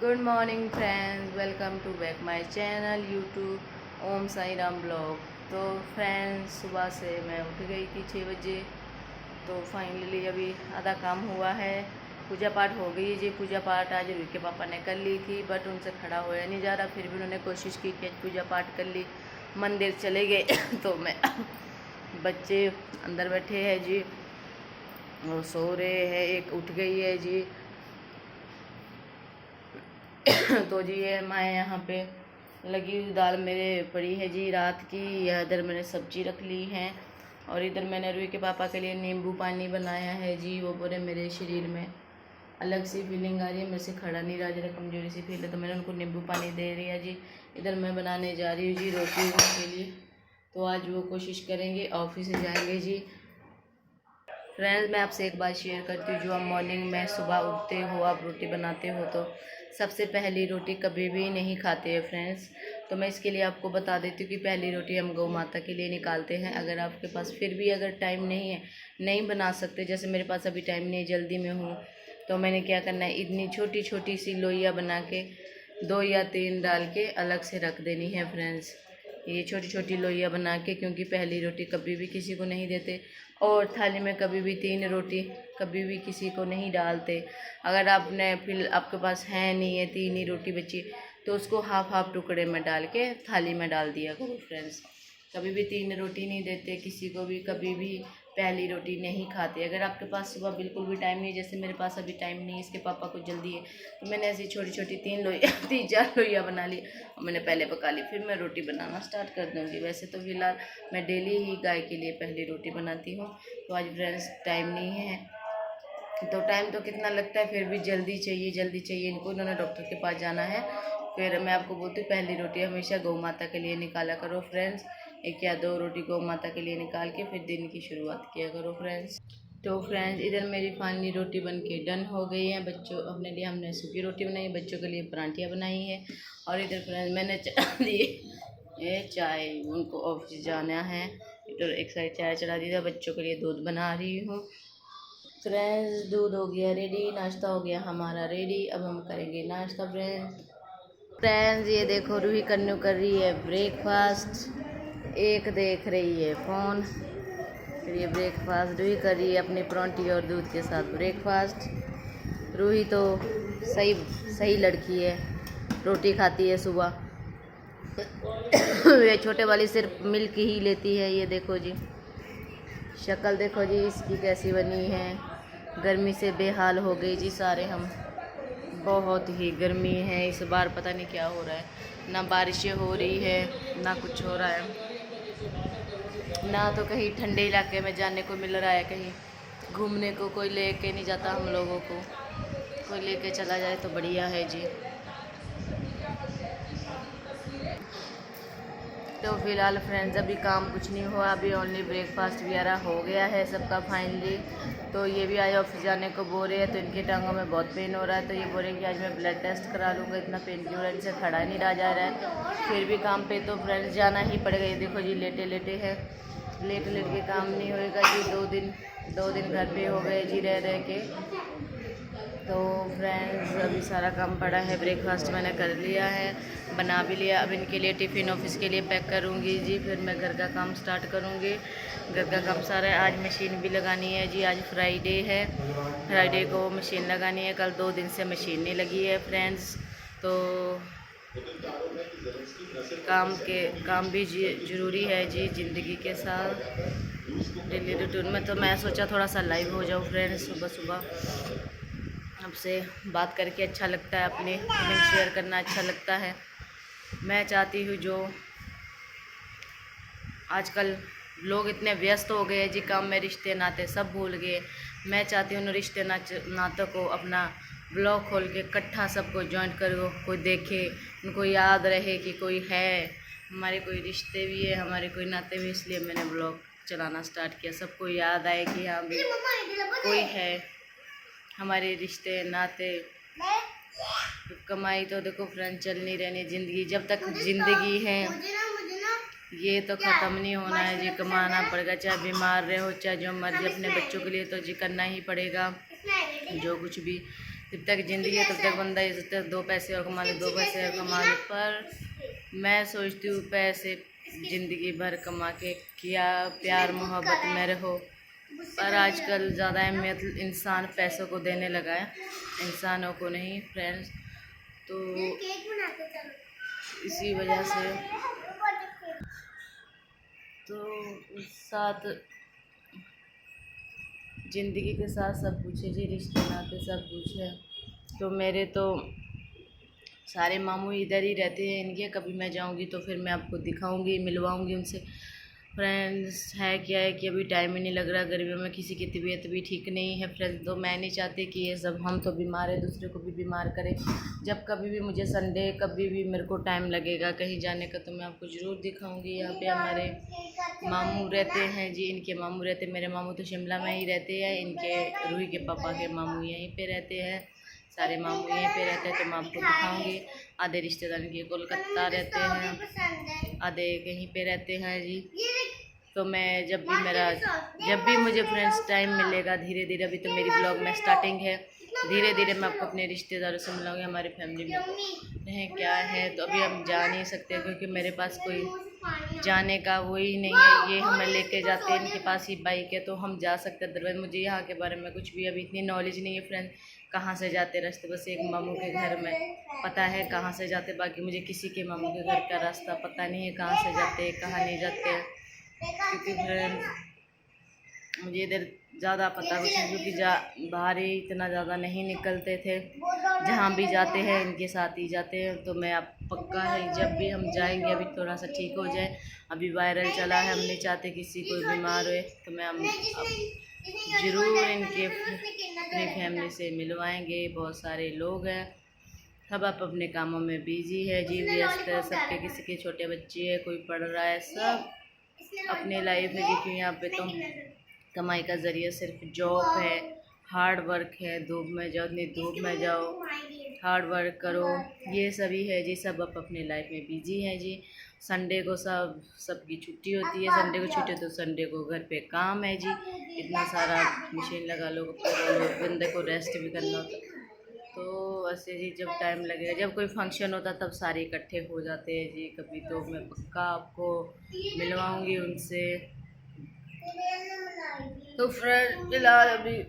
Good morning friends, welcome to back my channel YouTube Om Sai Ram blog. तो friends, सुबह से मैं उठ गई थी 6 बजे। तो फाइनली अभी आधा काम हुआ है। पूजा पाठ हो गई जी। पूजा पाठ आज रूही के पापा ने कर ली थी, बट उनसे खड़ा होया नहीं जा रहा। फिर भी उन्होंने कोशिश की कि आज पूजा पाठ कर ली, मंदिर चले गए। तो मैं बच्चे अंदर बैठे हैं जी और सो रहे हैं। एक उठ गई है जी। तो जी ये मैं यहाँ पे लगी हुई दाल मेरे पड़ी है जी रात की। यह इधर मैंने सब्जी रख ली है और इधर मैंने रूही के पापा के लिए नींबू पानी बनाया है जी। वो बोले मेरे शरीर में अलग सी फीलिंग आ रही है, मेरे से खड़ा नहीं रहा, जरा कमजोरी सी फील है, तो मैंने उनको नींबू पानी दे रही है जी। इधर मैं बनाने जा रही हूँ जी रोटी उनके लिए। तो आज वो कोशिश करेंगे, ऑफिस से जाएंगे जी। फ्रेंड्स, मैं आपसे एक बात शेयर करती हूँ। जो आप मॉर्निंग में सुबह उठते हो, आप रोटी बनाते हो, तो सबसे पहली रोटी कभी भी नहीं खाते हैं फ्रेंड्स। तो मैं इसके लिए आपको बता देती हूँ कि पहली रोटी हम गौ माता के लिए निकालते हैं। अगर आपके पास फिर भी अगर टाइम नहीं है, नहीं बना सकते, जैसे मेरे पास अभी टाइम नहीं, जल्दी में हूँ, तो मैंने क्या करना है, इतनी छोटी छोटी सी लोइयाँ बना के 2 या 3 डाल के अलग से रख देनी है फ्रेंड्स। ये छोटी छोटी लोइयाँ बना के, क्योंकि पहली रोटी कभी भी किसी को नहीं देते और थाली में कभी भी 3 रोटी कभी भी किसी को नहीं डालते। अगर आपने फिर आपके पास है नहीं है, 3 ही रोटी बची, तो उसको हाफ हाफ टुकड़े में डाल के थाली में डाल दिया करो फ्रेंड्स। कभी भी 3 रोटी नहीं देते किसी को भी, कभी भी पहली रोटी नहीं खाते। अगर आपके पास सुबह बिल्कुल भी टाइम नहीं है, जैसे मेरे पास अभी टाइम नहीं है, इसके पापा को जल्दी है, तो मैंने ऐसी छोटी छोटी 3 लोइयाँ 3-4 लोइयाँ बना ली और मैंने पहले पका ली। फिर मैं रोटी बनाना स्टार्ट कर दूँगी। वैसे तो फिलहाल मैं डेली ही गाय के लिए पहली रोटी बनाती हूँ। तो आज फ्रेंड्स टाइम नहीं है, तो टाइम तो कितना लगता है, फिर भी जल्दी चाहिए, जल्दी चाहिए इनको। इन्होंने डॉक्टर के पास जाना है। फिर मैं आपको बोलती हूँ, पहली रोटी हमेशा गौ माता के लिए निकाला करो फ्रेंड्स। 1 या 2 रोटी गौ माता के लिए निकाल के फिर दिन की शुरुआत किया करो फ्रेंड्स। तो फ्रेंड्स, इधर मेरी फाइनली रोटी बन के डन हो गई है। बच्चों अपने लिए हमने सूखी रोटी बनाई, बच्चों के लिए परांठियाँ बनाई है। और इधर फ्रेंड्स मैंने चढ़ा दी ये चाय, उनको ऑफिस जाना है। इधर एक साइड चाय चढ़ा दी था, बच्चों के लिए दूध बना रही हूँ फ्रेंड्स। दूध हो गया रेडी, नाश्ता हो गया हमारा रेडी। अब हम करेंगे नाश्ता फ्रेंड्स। ये देखो रूही कन्नू कर रही है ब्रेकफास्ट, एक देख रही है फ़ोन। फिर ये ब्रेकफास्ट रूही कर रही है अपनी परांठी और दूध के साथ ब्रेकफास्ट। रूही तो सही सही लड़की है, रोटी खाती है सुबह। ये छोटे वाली सिर्फ मिल्क ही लेती है। ये देखो जी, शक्ल देखो जी इसकी कैसी बनी है। गर्मी से बेहाल हो गई जी सारे हम। बहुत ही गर्मी है इस बार, पता नहीं क्या हो रहा है। ना बारिशें हो रही है, ना कुछ हो रहा है, ना तो कहीं ठंडे इलाके में जाने को मिल रहा है, कहीं घूमने को कोई लेके नहीं जाता हम लोगों को। कोई लेके चला जाए तो बढ़िया है जी। तो फिलहाल फ्रेंड्स अभी काम कुछ नहीं हुआ, अभी ओनली ब्रेकफास्ट वगैरह हो गया है सबका फाइनली। तो ये भी आए ऑफिस जाने को बोल रहे हैं, तो इनकी टांगों में बहुत पेन हो रहा है। तो ये बोल रहे हैं कि आज मैं ब्लड टेस्ट करा लूँगा, इतना पेन क्यों हो रहा है, इनसे खड़ा नहीं रहा जा रहा है। फिर भी काम पे तो फ्रेंड्स जाना ही पड़ेगा। ये देखो जी लेटे लेटे है, लेट लेट के काम नहीं होएगा जी। 2 दिन घर पे हो गए जी रह के। तो फ्रेंड्स अभी सारा काम पड़ा है। ब्रेकफास्ट मैंने कर लिया है, बना भी लिया। अब इनके लिए टिफ़िन ऑफिस के लिए पैक करूँगी जी। फिर मैं घर का काम स्टार्ट करूँगी। घर का काम सारा है। आज मशीन भी लगानी है जी, आज फ्राइडे है, फ्राइडे को मशीन लगानी है। कल 2 दिन से मशीन नहीं लगी है फ्रेंड्स। तो काम भी ज़रूरी है जी ज़िंदगी के साथ, डेली रूटीन में। तो मैं सोचा थोड़ा सा लाइव हो जाऊँ फ्रेंड्स। सुबह सुबह आपसे बात करके अच्छा लगता है, अपनी फीलिंग शेयर करना अच्छा लगता है। मैं चाहती हूँ, जो आजकल लोग इतने व्यस्त हो गए जी काम में, रिश्ते नाते सब भूल गए। मैं चाहती हूँ उन रिश्ते नातों को अपना ब्लॉग खोल के इकट्ठा सबको ज्वाइन करो, कोई देखे, उनको याद रहे कि कोई है, हमारे कोई रिश्ते भी है, हमारे कोई नाते भी। इसलिए मैंने ब्लॉग चलाना स्टार्ट किया, सबको याद आए कि हाँ भी कोई है, हमारे रिश्ते नाते। कमाई तो देखो फ्रेंड चलनी रहनी ज़िंदगी, जब तक ज़िंदगी है ये तो ख़त्म नहीं होना है जी। कमाना पड़ेगा, चाहे बीमार रहे हो, चाहे जो मर्जी। अपने बच्चों के लिए तो जी करना ही पड़ेगा जो कुछ भी। जब तक ज़िंदगी है तब तक बंदा ये सोचता है 2 पैसे और कमा ले, 2 पैसे और कमा ले, पर मैं सोचती हूँ पैसे ज़िंदगी भर कमा के क्या प्यार मोहब्बत में रहो। पर आजकल ज़्यादा अहमियत इंसान पैसों को देने लगा है, इंसानों को नहीं फ्रेंड्स। तो इसी वजह से तो साथ ज़िंदगी के साथ सब कुछ है जी, रिश्ते नाते सब कुछ है। तो मेरे तो सारे मामू इधर ही रहते हैं इनके, कभी मैं जाऊंगी तो फिर मैं आपको दिखाऊंगी, मिलवाऊंगी उनसे। फ्रेंड्स है क्या है कि अभी टाइम ही नहीं लग रहा, गर्मियों में किसी की तबीयत भी ठीक नहीं है फ्रेंड्स। तो मैं नहीं चाहती कि ये सब, हम तो बीमार है दूसरे को भी बीमार करें। जब कभी भी मुझे संडे कभी भी मेरे को टाइम लगेगा कहीं जाने का तो मैं आपको ज़रूर दिखाऊंगी। यहाँ पे हमारे मामू रहते हैं जी, इनके मामू रहते हैं, मेरे मामू तो शिमला में ही रहते हैं, इनके रूही के पापा के मामू यहीं पे रहते हैं, सारे मामू यहीं पे रहते हैं। तो मैं आपको दिखाऊंगी। आधे रिश्तेदार इनके कोलकाता रहते हैं, आधे कहीं पे रहते हैं जी। तो मैं जब भी मुझे फ्रेंड्स टाइम मिलेगा, धीरे धीरे, अभी तो मेरी ब्लॉग में स्टार्टिंग है, धीरे धीरे मैं आपको अपने रिश्तेदारों से मिलाऊंगी, हमारी फैमिली में है क्या है। तो अभी हम जा नहीं सकते क्योंकि मेरे पास कोई जाने का वही नहीं है, ये हमें लेके जाते हैं, इनके पास ही बाइक है तो हम जा सकते हैं। अदरवाइज मुझे यहाँ के बारे में कुछ भी अभी इतनी नॉलेज नहीं है फ्रेंड, कहाँ से जाते रास्ते, बस एक मामू के घर में पता है कहाँ से जाते, बाकी मुझे किसी के मामू के घर का रास्ता पता नहीं है, कहाँ से जाते कहाँ नहीं जाते। क्योंकि फ्रेंड मुझे इधर ज़्यादा पता कुछ नहीं, क्योंकि बाहर ही इतना ज़्यादा नहीं निकलते थे, जहाँ भी जाते हैं इनके साथ ही जाते हैं। तो मैं आप पक्का है जब भी हम जाएंगे, अभी थोड़ा सा ठीक हो जाए, अभी वायरल चला है, हम नहीं चाहते किसी कोई बीमार हुए, तो मैं हम ज़रूर इनके अपनी फैमिली से मिलवाएंगे। बहुत सारे लोग हैं, सब आप अपने कामों में बिजी है जी, व्यस्त है सबके, किसी के छोटे बच्चे हैं, कोई पढ़ रहा है, सब अपनी लाइफ है जी। क्यों यहाँ पे तो कमाई का ज़रिया सिर्फ जॉब है, हार्ड वर्क है, धूप में जाओ नहीं धूप में जाओ, हार्ड वर्क करो, ये सभी है जी। सब आप अपनी लाइफ में बिजी हैं जी। संडे को सबकी छुट्टी होती है, संडे को छुट्टी तो संडे को घर पे काम है जी, इतना सारा मशीन लगा लो, बंदे को रेस्ट भी करना होता। तो ऐसे जी जब टाइम लगेगा, जब कोई फंक्शन होता तब सारे इकट्ठे हो जाते हैं जी। कभी तो मैं पक्का आपको मिलवाऊंगी उनसे। तो फ्रेंड फिलहाल अभी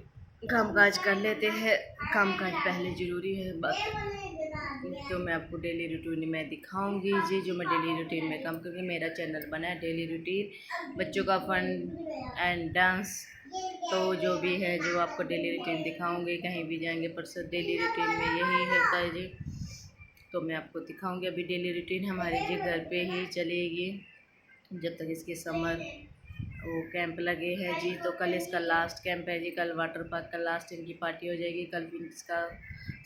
काम काज कर लेते हैं, काम काज पहले ज़रूरी है, बात तो मैं आपको डेली रूटीन में दिखाऊंगी जी, जो मैं डेली रूटीन में काम, क्योंकि मेरा चैनल बना है डेली रूटीन, बच्चों का फन एंड डांस, तो जो भी है जो आपको डेली रूटीन दिखाऊंगी। कहीं भी जाएंगे पर सब डेली रूटीन में यही होता है जी, तो मैं आपको दिखाऊंगी। अभी डेली रूटीन हमारे जी घर पे ही चलेगी जब तक इसके समर वो कैंप लगे हैं जी। तो कल इसका लास्ट कैंप है जी, कल वाटर पार्क का लास्ट इनकी पार्टी हो जाएगी, कल फिर इसका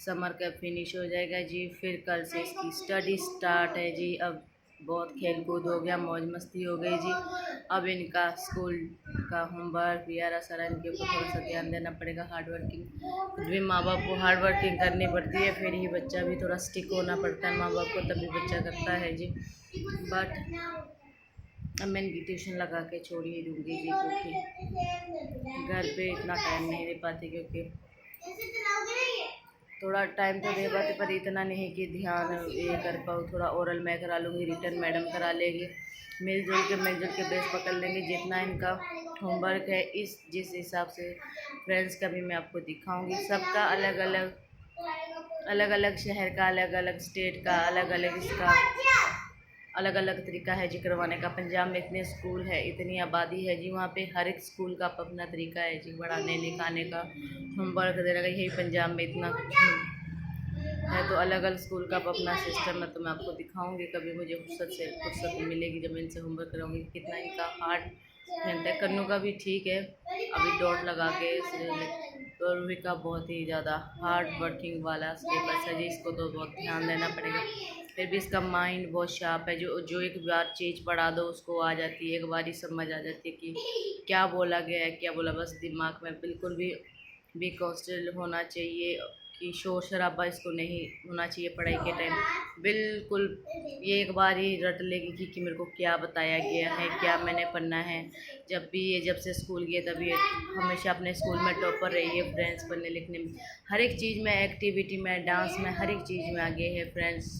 समर कैंप फिनिश हो जाएगा जी। फिर कल से इसकी स्टडी स्टार्ट है जी। अब बहुत खेल कूद हो गया, मौज मस्ती हो गई जी। अब इनका स्कूल का होमवर्क वगैरह सारा इनके ऊपर थोड़ा सा ध्यान देना पड़ेगा, हार्ड वर्किंग, खुद भी माँ बाप को हार्ड वर्किंग करनी पड़ती है, फिर ही बच्चा भी थोड़ा स्टिक होना पड़ता है माँ बाप को, तभी बच्चा करता है जी। बट अब मैं इनकी ट्यूशन लगा के छोड़ ही दूँगी जी, क्योंकि घर पे इतना टाइम नहीं दे पाती, क्योंकि थोड़ा टाइम तो दे पाते पर इतना नहीं कि ध्यान ये कर पाऊँ। थोड़ा ओरल मैं करा लूँगी, रिटर्न मैडम करा लेगी, मिलजुल के बेस पकड़ लेंगे जितना इनका होमवर्क है। जिस हिसाब से फ्रेंड्स का भी मैं आपको दिखाऊंगी। सबका अलग अलग शहर का, अलग अलग स्टेट का, अलग अलग इसका अलग अलग तरीका है जी करवाने का। पंजाब में इतने स्कूल है, इतनी आबादी है जी, वहाँ पे हर एक स्कूल का अपना तरीका है जी, पढ़ाने लिखाने का, होमवर्क देने का। यही पंजाब में इतना है, तो अलग अलग स्कूल का अपना सिस्टम है। तो मैं आपको दिखाऊंगी, कभी मुझे फुर्सत मिलेगी जब मैं इनसे होमवर्क कराऊंगी। कितना इनका हार्ड मेहनत है, कन्नू का भी ठीक है, अभी डॉट लगा के, तो रूही का बहुत ही ज़्यादा हार्ड वर्किंग वाला स्टेपस है जी, इसको तो बहुत ध्यान देना पड़ेगा। फिर भी इसका माइंड बहुत शार्प है, जो एक बार चीज़ पढ़ा दो उसको आ जाती है, एक बार ही समझ आ जाती है कि क्या बोला गया है, क्या बोला, बस दिमाग में बिल्कुल भी कॉन्स्टेंट होना चाहिए। कि शोर शराबा इसको नहीं होना चाहिए पढ़ाई के टाइम, बिल्कुल। ये एक बार ही रट लेगी कि मेरे को क्या बताया गया है, क्या मैंने पढ़ना है। जब से स्कूल गए तभी ये हमेशा अपने स्कूल में टॉपर रही है फ्रेंड्स, पढ़ने लिखने में, हर एक चीज़ में, एक्टिविटी में, डांस में, हर एक चीज़ में आगे है फ्रेंड्स।